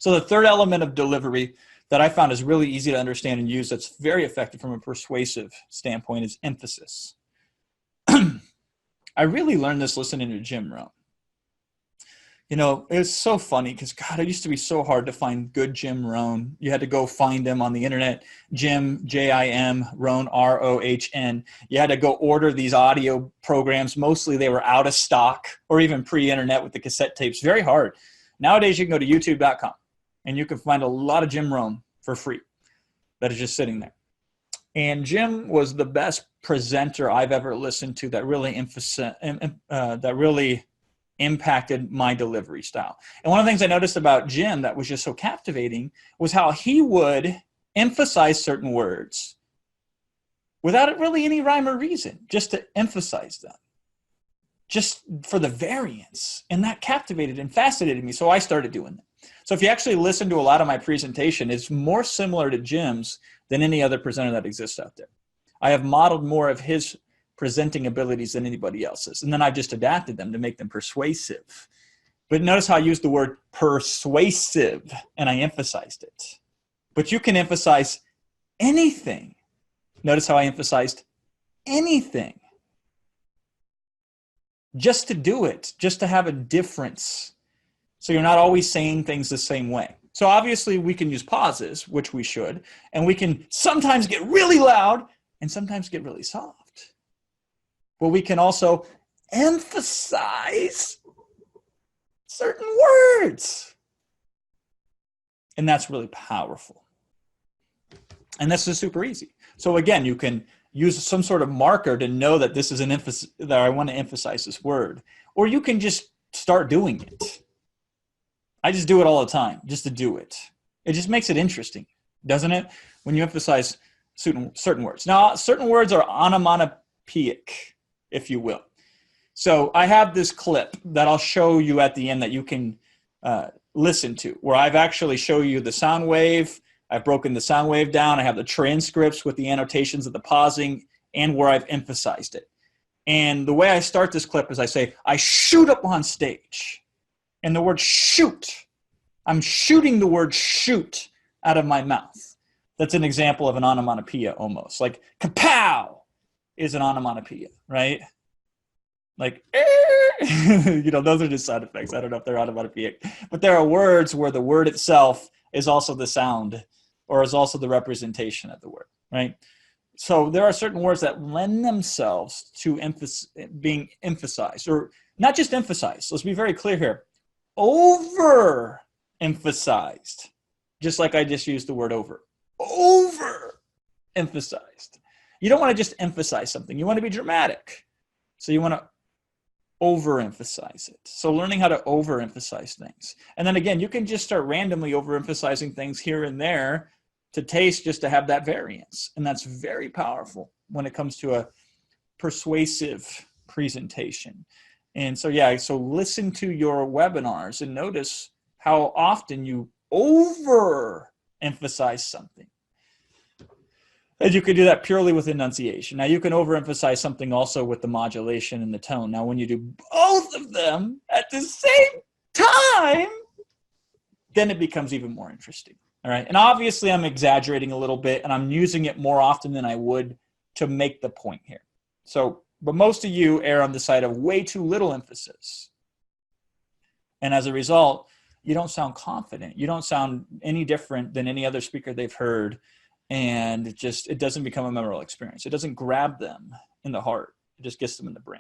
So the third element of delivery that I found is really easy to understand and use that's very effective from a persuasive standpoint is emphasis. I really learned this listening to Jim Rohn. You know, it's so funny because, God, it used to be so hard to find good Jim Rohn. You had to go find him on the internet. Jim, J-I-M, Rohn, R-O-H-N. You had to go order these audio programs. Mostly they were out of stock or even pre-internet with the cassette tapes. Very hard. Nowadays you can go to youtube.com and you can find a lot of Jim Rohn for free that is just sitting there. And Jim was the best presenter I've ever listened to that really impacted my delivery style. And one of the things I noticed about Jim that was just so captivating was how he would emphasize certain words without really any rhyme or reason, just to emphasize them, just for the variance. And that captivated and fascinated me, so I started doing that. So if you actually listen to a lot of my presentation, it's more similar to Jim's than any other presenter that exists out there. I have modeled more of his presenting abilities than anybody else's. And then I've just adapted them to make them persuasive. But notice how I used the word persuasive and I emphasized it. But you can emphasize anything. Notice how I emphasized anything. Just to do it, just to have a difference. So you're not always saying things the same way. So obviously we can use pauses, which we should, and we can sometimes get really loud and sometimes get really soft. But we can also emphasize certain words. And that's really powerful. And this is super easy. So again, you can use some sort of marker to know that this is an emphasis, that I want to emphasize this word. Or you can just start doing it. I just do it all the time, just to do it. It just makes it interesting, doesn't it? When you emphasize certain words. Now, certain words are onomatopoeic, if you will. So I have this clip that I'll show you at the end that you can listen to, where I've actually show you the sound wave. I've broken the sound wave down. I have the transcripts with the annotations of the pausing and where I've emphasized it. And the way I start this clip is I say, I shoot up on stage. And the word shoot, I'm shooting the word shoot out of my mouth. That's an example of an onomatopoeia almost. Like kapow is an onomatopoeia, right? Like, you know, those are just sound effects. I don't know if they're onomatopoeic. But there are words where the word itself is also the sound or is also the representation of the word, right? So there are certain words that lend themselves to being emphasized, or not just emphasized. Let's be very clear here. Over-emphasized, just like I just used the word over. Over-emphasized. You don't want to just emphasize something. You want to be dramatic. So you want to overemphasize it. So learning how to overemphasize things. And then again, you can just start randomly overemphasizing things here and there to taste, just to have that variance. And that's very powerful when it comes to a persuasive presentation. And so, yeah, so listen to your webinars and notice how often you overemphasize something. And you can do that purely with enunciation. Now, you can overemphasize something also with the modulation and the tone. Now, when you do both of them at the same time, then it becomes even more interesting. All right. And obviously, I'm exaggerating a little bit, and I'm using it more often than I would to make the point here. So, but most of you err on the side of way too little emphasis. And as a result, you don't sound confident. You don't sound any different than any other speaker they've heard. And it doesn't become a memorable experience. It doesn't grab them in the heart. It just gets them in the brain.